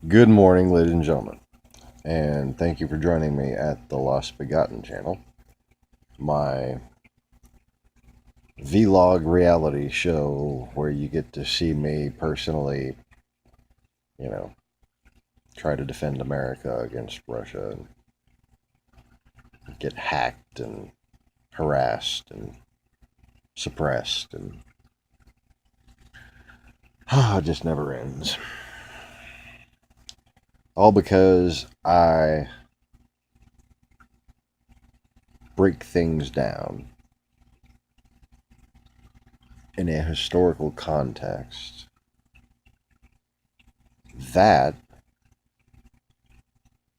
Good morning, ladies and gentlemen, and thank you for joining me at the Lost Begotten channel, my vlog reality show where you get to see me personally, you know, try to defend America against Russia and get hacked and harassed and suppressed, and it just never ends. All because I break things down in a historical context that,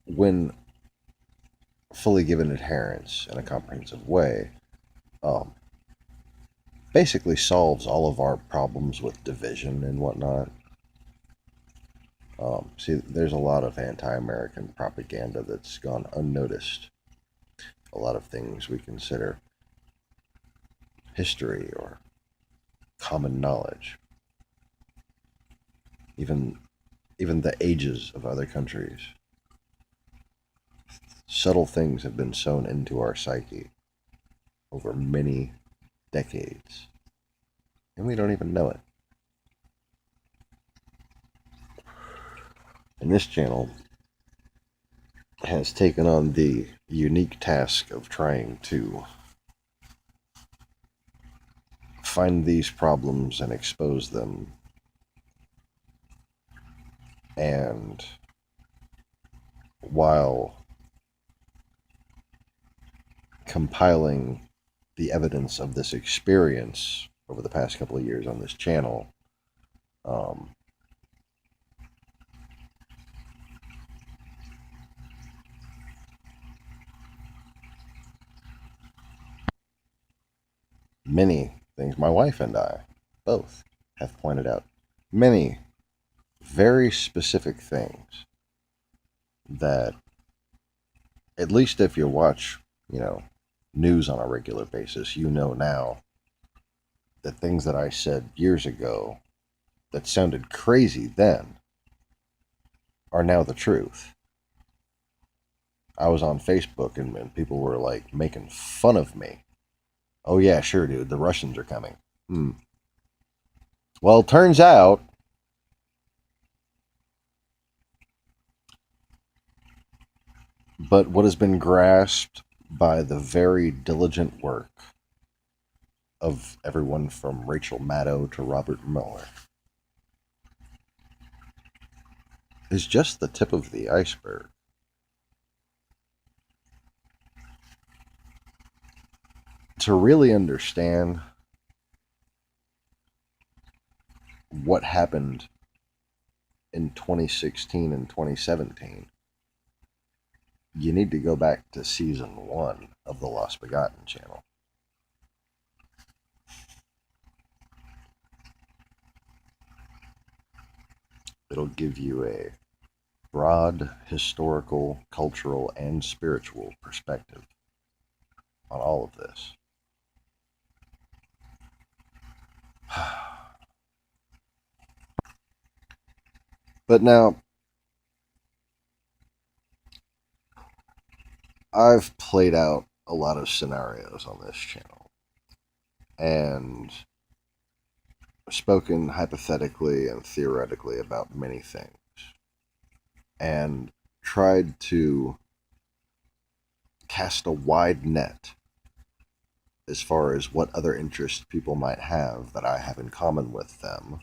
when fully given adherence in a comprehensive way, um, basically solves all of our problems with division and whatnot. See, there's a lot of anti-American propaganda that's gone unnoticed. A lot of things we consider history or common knowledge. Even the ages of other countries. Subtle things have been sewn into our psyche over many decades, and we don't even know it. And this channel has taken on the unique task of trying to find these problems and expose them, and while compiling the evidence of this experience over the past couple of years on this channel, many things my wife and I both have pointed out, many very specific things that, at least if you watch, news on a regular basis, now that things that I said years ago that sounded crazy then are now the truth. I was on Facebook and people were like making fun of me. Oh yeah, sure, dude, the Russians are coming. Well, it turns out but what has been grasped by the very diligent work of everyone from Rachel Maddow to Robert Mueller is just the tip of the iceberg. To really understand what happened in 2016 and 2017, you need to go back to season 1 of the Lost Begotten channel. It'll give you a broad historical, cultural, and spiritual perspective on all of this. But now, I've played out a lot of scenarios on this channel and spoken hypothetically and theoretically about many things and tried to cast a wide net as far as what other interests people might have that I have in common with them,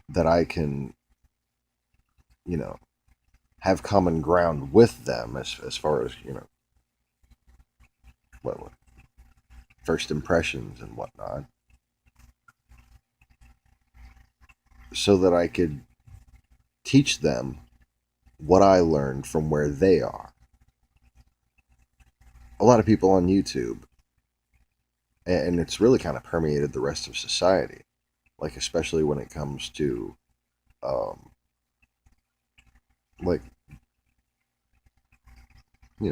that I can, have common ground with them as far as, what first impressions and whatnot, so that I could teach them what I learned from where they are. A lot of people on YouTube, and it's really kind of permeated the rest of society, like especially when it comes to like,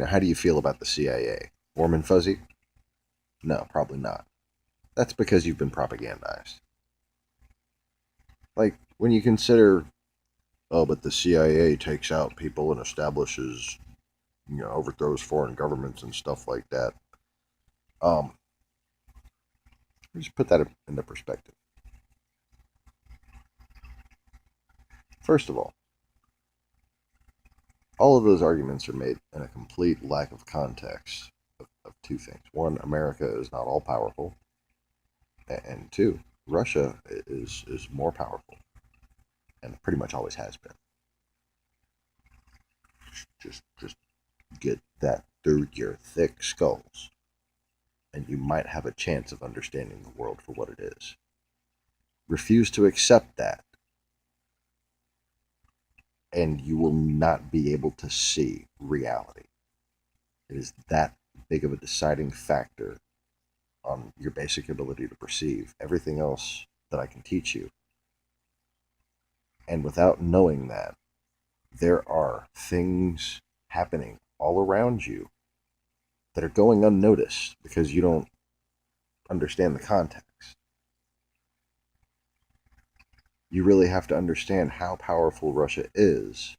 how do you feel about the CIA? Warm and fuzzy? No, probably not. That's because you've been propagandized. Like, when you consider oh, but the CIA takes out people and establishes, overthrows foreign governments and stuff like that. Um, just put that into perspective. First of all of those arguments are made in a complete lack of context of two things. One, America is not all powerful, and two, Russia is more powerful, and pretty much always has been. Just get that through your thick skulls, and you might have a chance of understanding the world for what it is. Refuse to accept that, and you will not be able to see reality. It is that big of a deciding factor on your basic ability to perceive. Everything else that I can teach you. And without knowing that, there are things happening all around you that are going unnoticed because you don't understand the context. You really have to understand how powerful Russia is,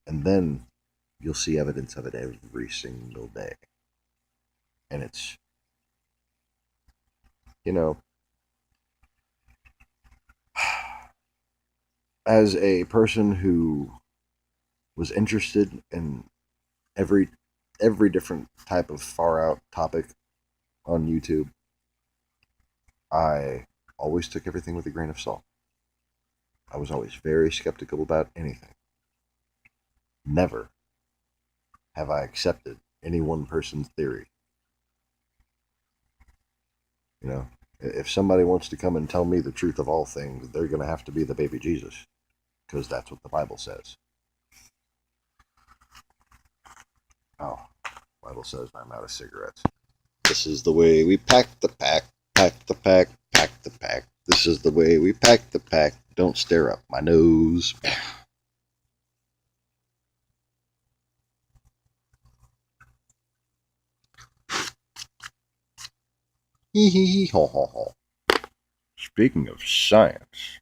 and then you'll see evidence of it every single day. And it's, as a person who was interested in every different type of far out topic on YouTube, I always took everything with a grain of salt. I was always very skeptical about anything. Never have I accepted any one person's theory. If somebody wants to come and tell me the truth of all things, they're going to have to be the baby Jesus, because that's what the Bible says. Oh, Bible says I'm out of cigarettes. This is the way we pack the pack, pack the pack, pack the pack. This is the way we pack the pack. Don't stare up my nose. Hee hee hee, ho ho ho. Speaking of science,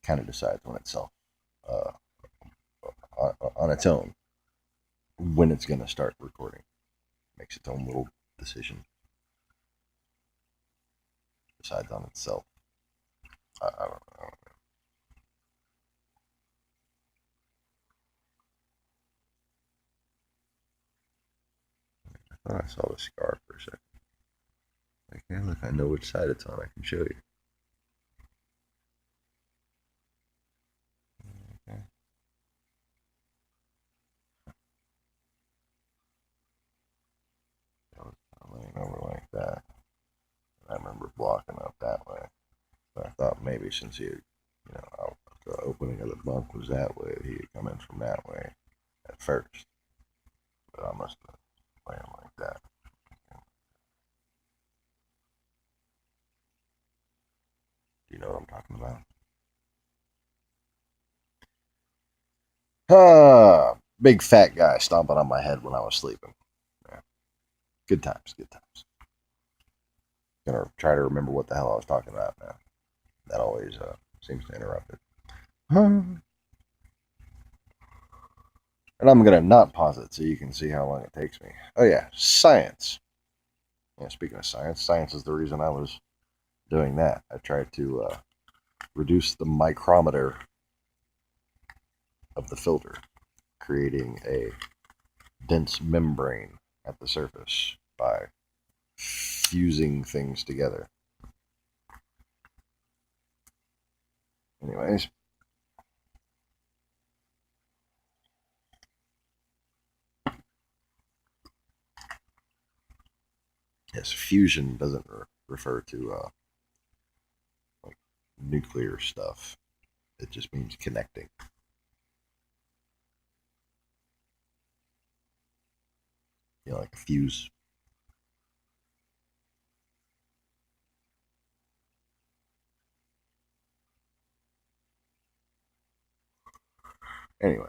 kind of decides on itself, uh, on its own, when it's going to start recording. Makes its own little decision. Decides on itself. I don't know. I thought I saw the scar for a second. Like, yeah, look, I know which side it's on. I can show you. Okay. I was laying over like that. I remember blocking up that way. But I thought maybe since the opening of the bunk was that way, he had come in from that way at first. But I must have laid him like that. Do you know what I'm talking about? Big fat guy stomping on my head when I was sleeping. Yeah. Good times, good times. Gonna try to remember what the hell I was talking about now. That always seems to interrupt it. And I'm gonna not pause it so you can see how long it takes me. Oh yeah, science. Yeah, speaking of science, science is the reason I was doing that. I tried to reduce the micrometer of the filter, creating a dense membrane at the surface by fusing things together. Anyways, yes, fusion doesn't refer to like nuclear stuff. It just means connecting. Like a fuse. Anyways,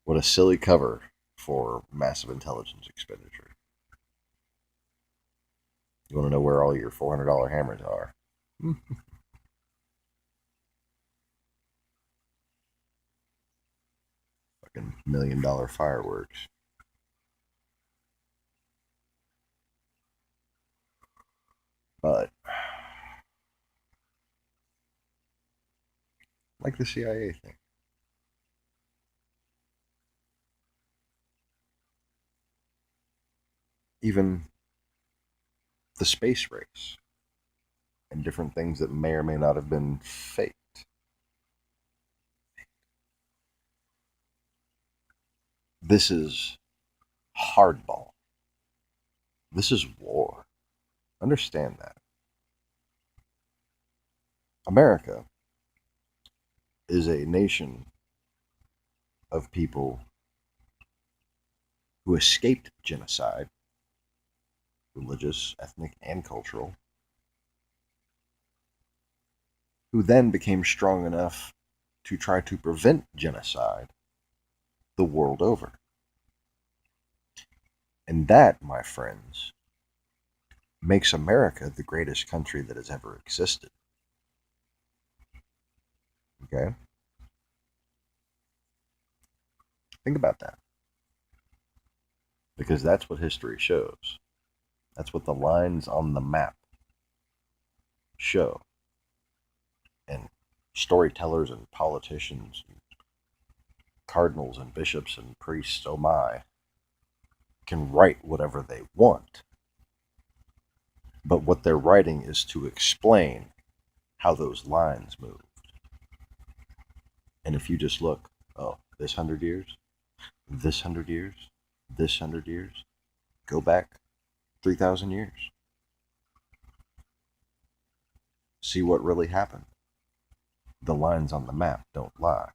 what a silly cover for massive intelligence expenditure. You want to know where all your $400 hammers are? Fucking $1 million fireworks. But, like the CIA thing. Even the space race and different things that may or may not have been faked. This is hardball. This is war. Understand that. America is a nation of people who escaped genocide, religious, ethnic, and cultural, who then became strong enough to try to prevent genocide the world over. And that, my friends, makes America the greatest country that has ever existed. Okay? Think about that. Because that's what history shows. That's what the lines on the map show. And storytellers and politicians, and cardinals and bishops and priests, oh my, can write whatever they want. But what they're writing is to explain how those lines moved. And if you just look, oh, this 100 years, this 100 years, this 100 years, go back 3,000 years. See what really happened. The lines on the map don't lie.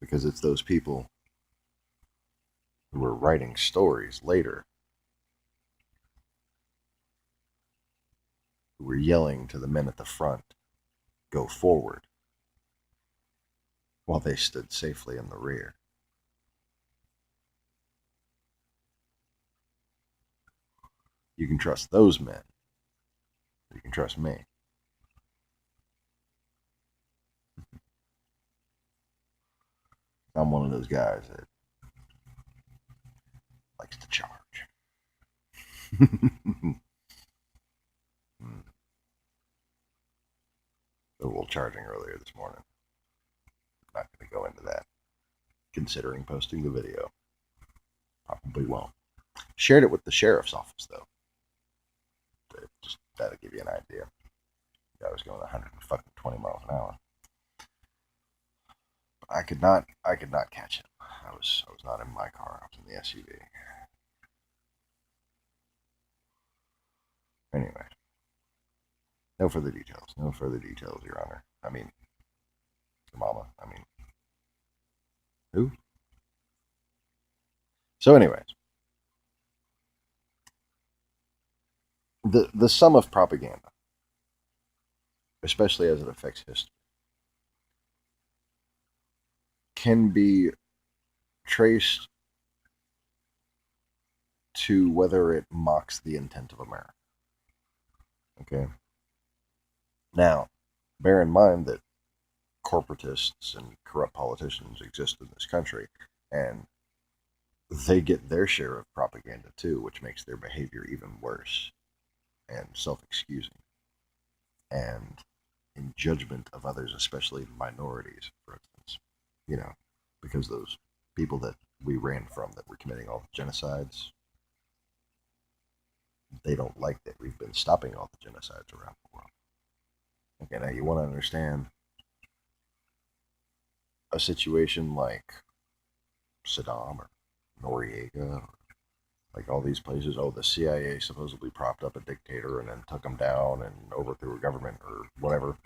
Because it's those people who were writing stories later who were yelling to the men at the front, go forward, while they stood safely in the rear. You can trust those men. You can trust me. I'm one of those guys that likes to charge. A little charging earlier this morning. Not going to go into that. Considering posting the video. Probably won't. Shared it with the sheriff's office, though. Just that'll give you an idea. I was going 120 miles an hour. I could not catch him. I was not in my car. I was in the SUV. Anyway, no further details. No further details, Your Honor. I mean, Mama. I mean, who? So, anyways, the sum of propaganda, especially as it affects history, can be traced to whether it mocks the intent of America. Okay? Now, bear in mind that corporatists and corrupt politicians exist in this country, and they get their share of propaganda too, which makes their behavior even worse and self-excusing and in judgment of others, especially minorities, for instance. You know, because those people that we ran from that were committing all the genocides, they don't like that we've been stopping all the genocides around the world. Okay, now you want to understand a situation like Saddam or Noriega, or like all these places. Oh, the CIA supposedly propped up a dictator and then took him down and overthrew a government or whatever.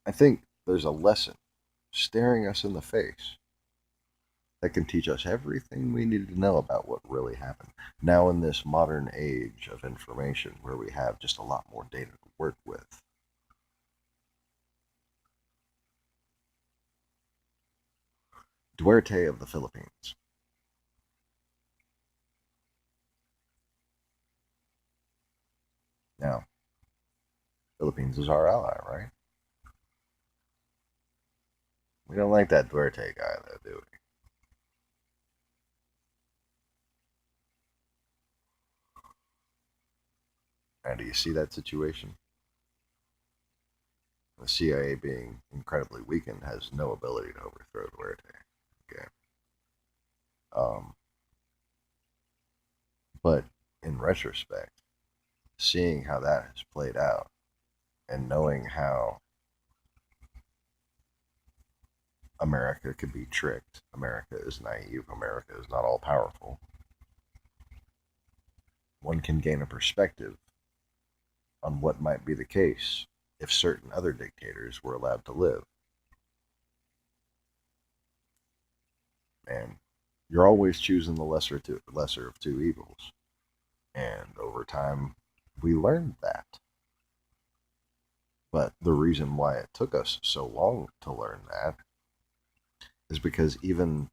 I think there's a lesson staring us in the face that can teach us everything we need to know about what really happened. Now, in this modern age of information where we have just a lot more data to work with, Duarte of the Philippines. Now, Philippines is our ally, right? We don't like that Duarte guy, though, do we? And do you see that situation? The CIA, being incredibly weakened, has no ability to overthrow Duarte. Okay. Um, but in retrospect, seeing how that has played out and knowing how America could be tricked, America is naive, America is not all powerful, one can gain a perspective on what might be the case if certain other dictators were allowed to live. And you're always choosing the lesser of two evils. And over time, we learned that. But the reason why it took us so long to learn that is because even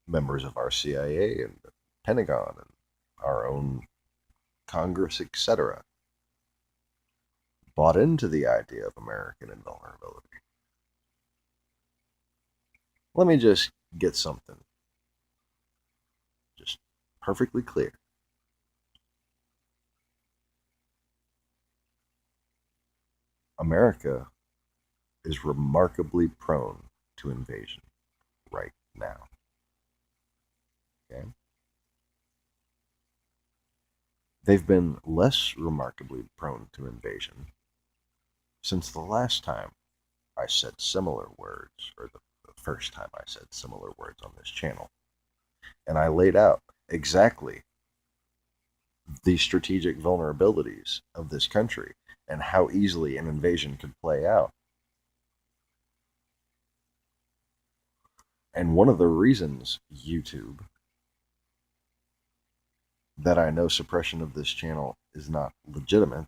members of our CIA and the Pentagon and our own Congress, etc., bought into the idea of American invulnerability. Let me just get something just perfectly clear. America is remarkably prone to invasion right now. Okay? They've been less remarkably prone to invasion since the last time I said similar words, or the first time I said similar words on this channel. And I laid out exactly the strategic vulnerabilities of this country and how easily an invasion could play out. And one of the reasons, YouTube, that I know suppression of this channel is not legitimate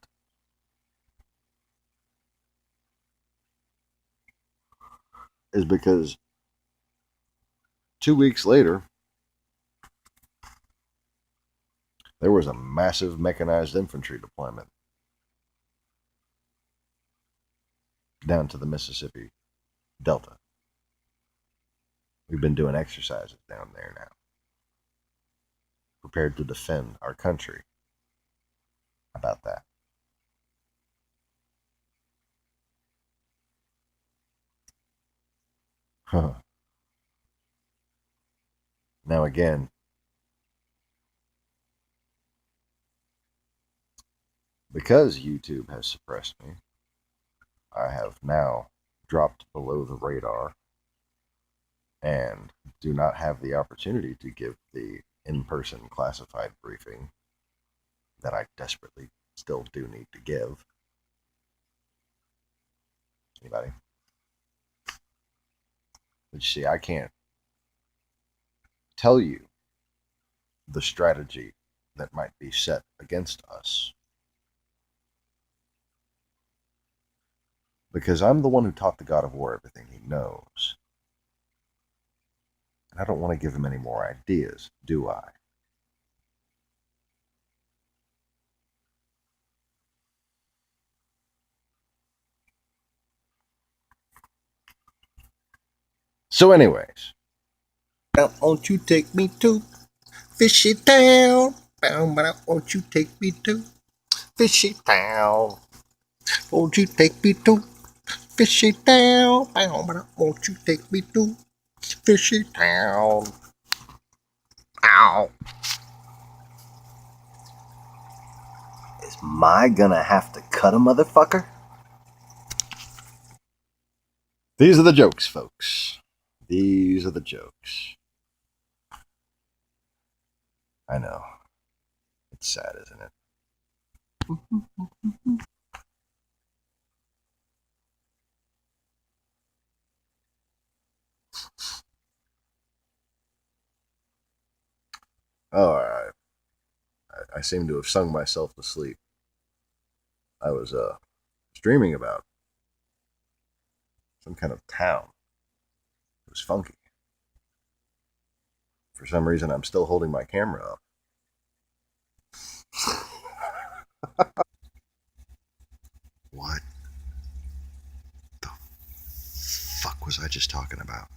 is because 2 weeks later, there was a massive mechanized infantry deployment down to the Mississippi Delta. We've been doing exercises down there now, prepared to defend our country. How about that? Now, again, because YouTube has suppressed me, I have now dropped below the radar and do not have the opportunity to give the in-person classified briefing that I desperately still do need to give. Anybody? But you see, I can't tell you the strategy that might be set against us because I'm the one who taught the God of War everything he knows. And I don't want to give him any more ideas, do I? So, anyways, Now, won't you take me to Fishy Town? Won't you take me to Fishy Town? Won't you take me to Fishy Town? Won't you take me to Fishy Town? Ow. am I gonna have to cut a motherfucker? These are the jokes, folks. These are the jokes. I know. It's sad, isn't it? Oh, I seem to have sung myself to sleep. I was dreaming about some kind of town. It was funky. For some reason, I'm still holding my camera up. What the fuck was I just talking about?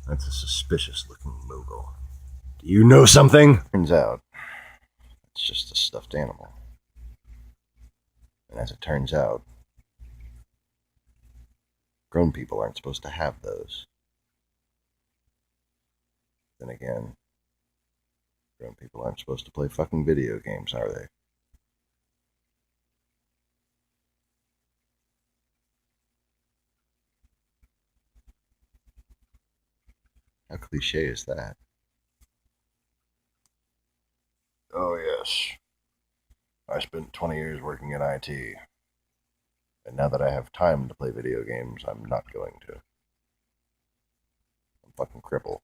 That's a suspicious looking Moogle. Do you know something? Turns out, it's just a stuffed animal. And as it turns out, grown people aren't supposed to have those. Then again, grown people aren't supposed to play fucking video games, are they? How cliche is that? Oh, yes. I spent 20 years working in IT. And now that I have time to play video games, I'm not going to. I'm fucking crippled.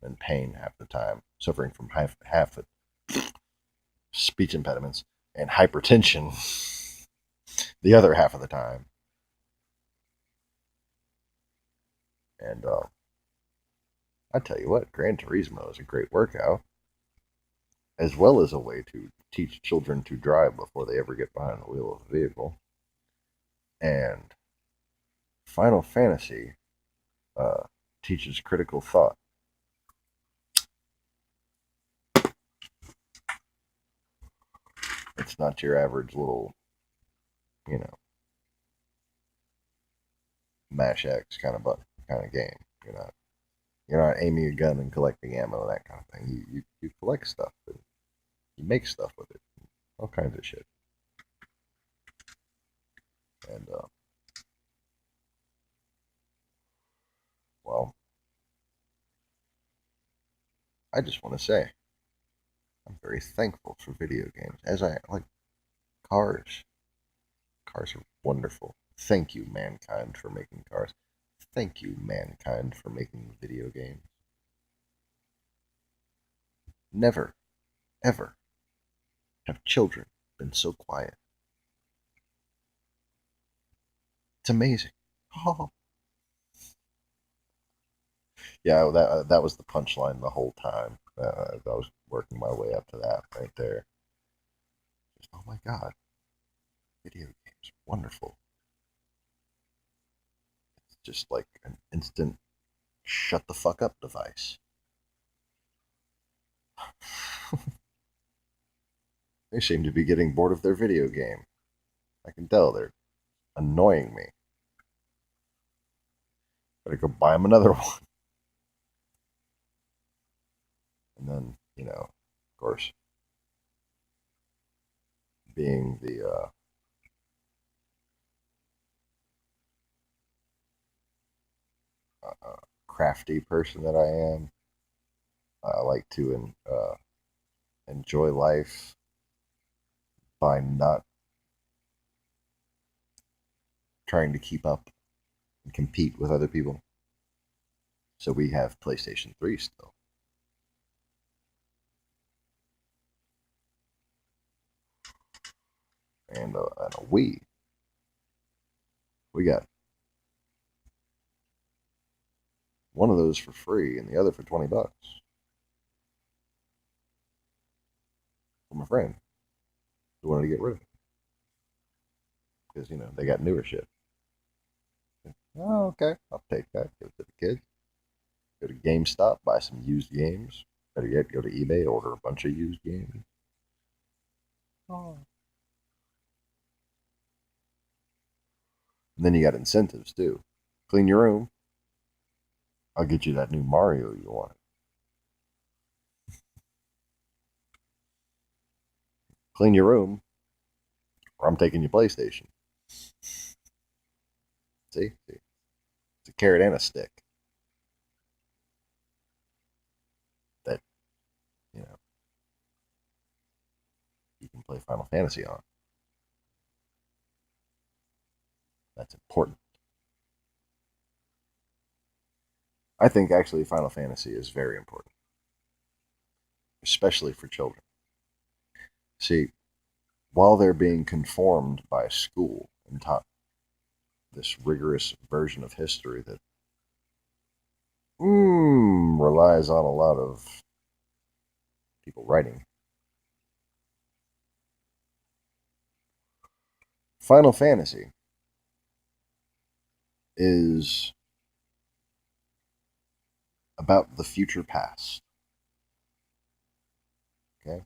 In pain half the time, suffering from half speech impediments and hypertension the other half of the time. And I tell you what, Gran Turismo is a great workout, as well as a way to teach children to drive before they ever get behind the wheel of a vehicle. And Final Fantasy teaches critical thought. It's not your average little, you know, mash X kind of game. You're not aiming a gun and collecting ammo and that kind of thing. You collect stuff and you make stuff with it, all kinds of shit. And well, I just want to say I'm very thankful for video games. As I like cars. Cars are wonderful. Thank you, mankind, for making cars. Thank you, mankind, for making video games. Never, ever have children been so quiet. It's amazing. Oh. Yeah, that was the punchline the whole time. I was working my way up to that right there. Just, oh my god, video games, wonderful. It's just like an instant shut the fuck up device. They seem to be getting bored of their video game. I can tell they're annoying me. Better go buy them another one. And then, of course, being the crafty person that I am, I like to enjoy life by not trying to keep up and compete with other people. So we have PlayStation 3 still. And a Wii. We got one of those for free and the other for $20 from a friend who wanted to get rid of it because they got newer shit. Oh, okay, I'll take that. Give it to the kids. Go to GameStop, buy some used games. Better yet, go to eBay, order a bunch of used games. Oh. And then you got incentives too. Clean your room. I'll get you that new Mario you want. Clean your room, or I'm taking your PlayStation. See? It's a carrot and a stick that, you know, you can play Final Fantasy on. That's important. I think actually Final Fantasy is very important, especially for children. See, while they're being conformed by school and taught this rigorous version of history that relies on a lot of people writing. Final Fantasy is about the future past. Okay?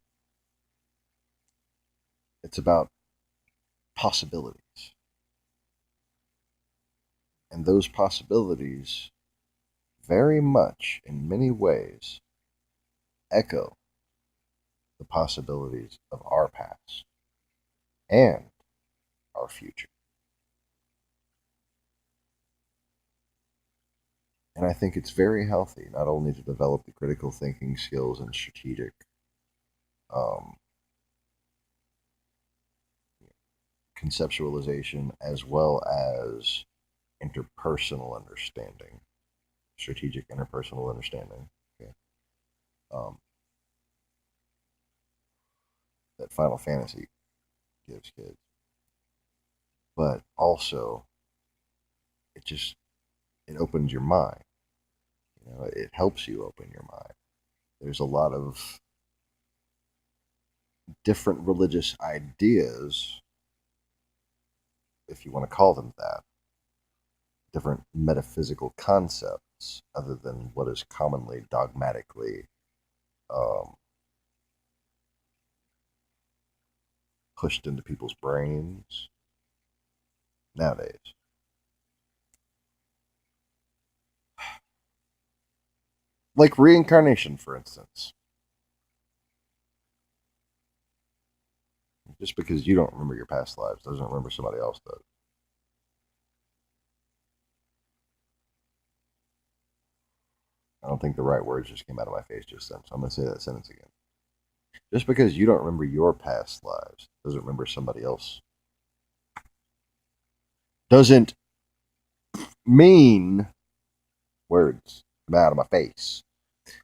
It's about possibilities. And those possibilities very much, in many ways, echo the possibilities of our past and our future. And I think it's very healthy not only to develop the critical thinking skills and strategic um, conceptualization as well as interpersonal understanding, strategic interpersonal understanding. Okay. Um, that Final Fantasy gives kids, but also it it opens your mind. You know, it helps you open your mind. There's a lot of different religious ideas, if you want to call them that, different metaphysical concepts other than what is commonly dogmatically um, pushed into people's brains nowadays. Like reincarnation, for instance. Just because you don't remember your past lives doesn't remember somebody else does. I don't think the right words just came out of my face just then, so I'm going to say that sentence again. Just because you don't remember your past lives doesn't remember somebody else. Doesn't mean words come out of my face.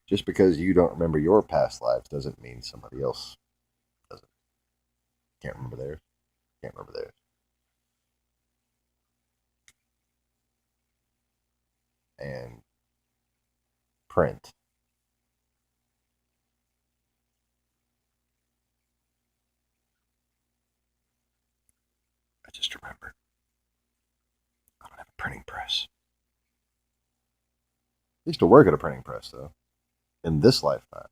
Just because you don't remember your past lives doesn't mean somebody else doesn't. Can't remember theirs. Can't remember theirs. And print. I just remembered. I don't have a printing press. I used to work at a printing press, though, in this lifetime.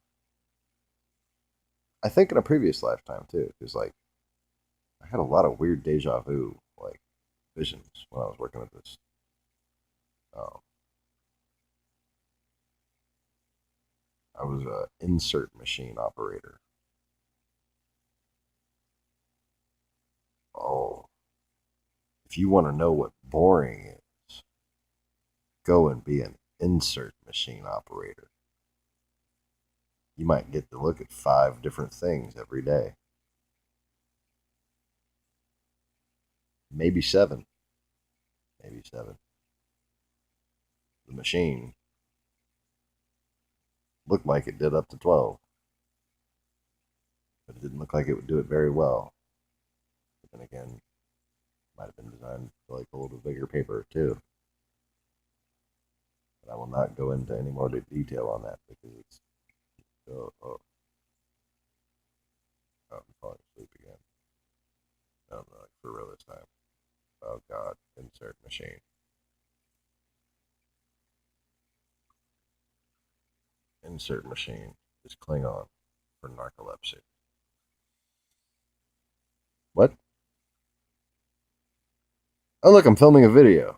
I think in a previous lifetime, too, because, like, I had a lot of weird deja vu, like, visions when I was working at this. Um, I was an insert machine operator. Oh, if you want to know what boring is, go and be an insert machine operator. You might get to look at 5 different things every day. Maybe 7. Maybe 7. The machine looked like it did up to 12, but it didn't look like it would do it very well. But then again, it might have been designed to like hold a bigger paper too. But I will not go into any more detail on that because it's I'm falling asleep again. I'm like for real this time. Oh God, insert machine. Insert machine is Klingon for narcolepsy. What? Oh look, I'm filming a video.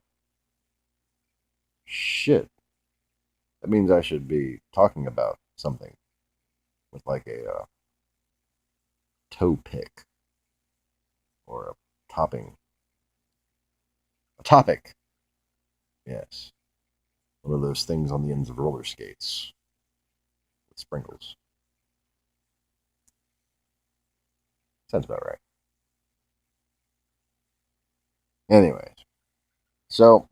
Shit. That means I should be talking about something with like a toe pick or a topping. A topic. Yes. One of those things on the ends of roller skates with sprinkles. Sounds about right. Anyways, so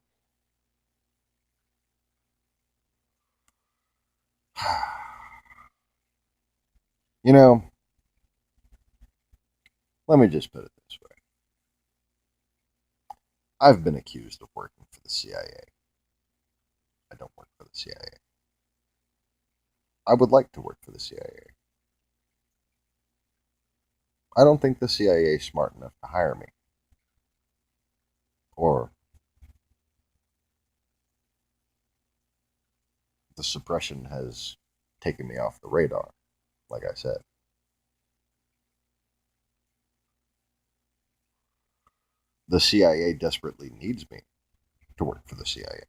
you know, Let me just put it this way. I've been accused of working for the CIA. I don't work for the CIA. I would like to work for the CIA. I don't think the CIA is smart enough to hire me. Or the suppression has taken me off the radar, like I said. The CIA desperately needs me to work for the CIA.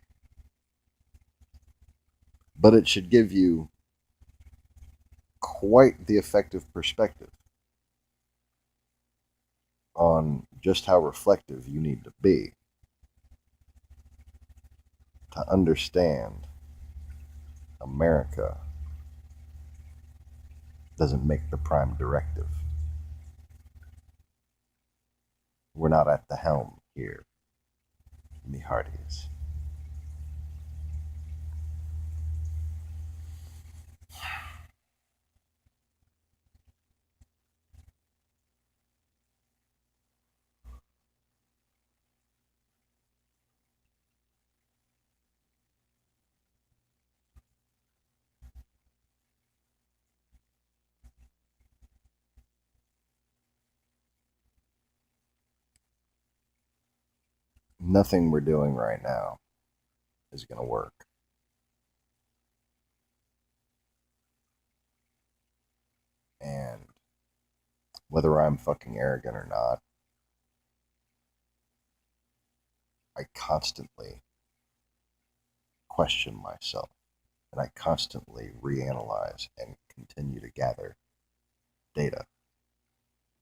But it should give you quite the effective perspective on just how reflective you need to be to understand America doesn't make the prime directive. We're not at the helm here, me hearties. Nothing we're doing right now is going to work. And whether I'm fucking arrogant or not, I constantly question myself and I constantly reanalyze and continue to gather data,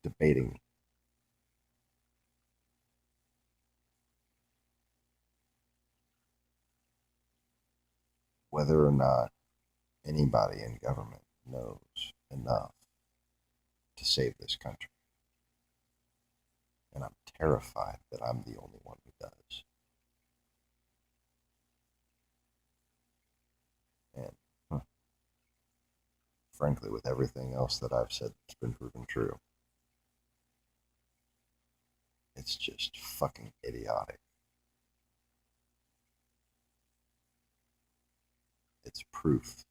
debating whether or not anybody in government knows enough to save this country. And I'm terrified that I'm the only one who does. And frankly, with everything else that I've said that's been proven true, it's just fucking idiotic. It's proof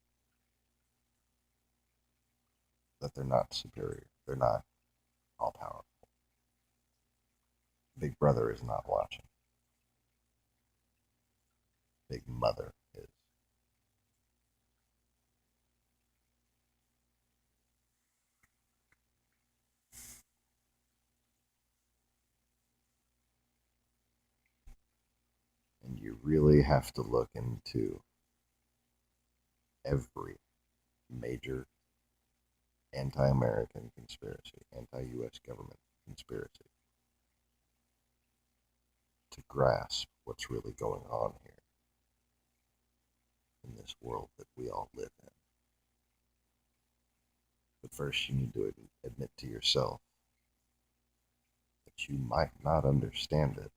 that they're not superior. They're not all powerful. Big Brother is not watching. Big Mother is. And you really have to look into every major anti American conspiracy, anti US government conspiracy to grasp what's really going on here in this world that we all live in. But first, you need to admit to yourself that you might not understand it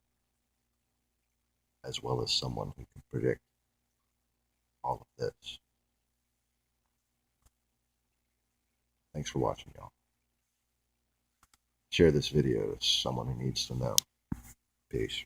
as well as someone who can predict all of this. Thanks for watching, y'all. Share this video with someone who needs to know. Peace.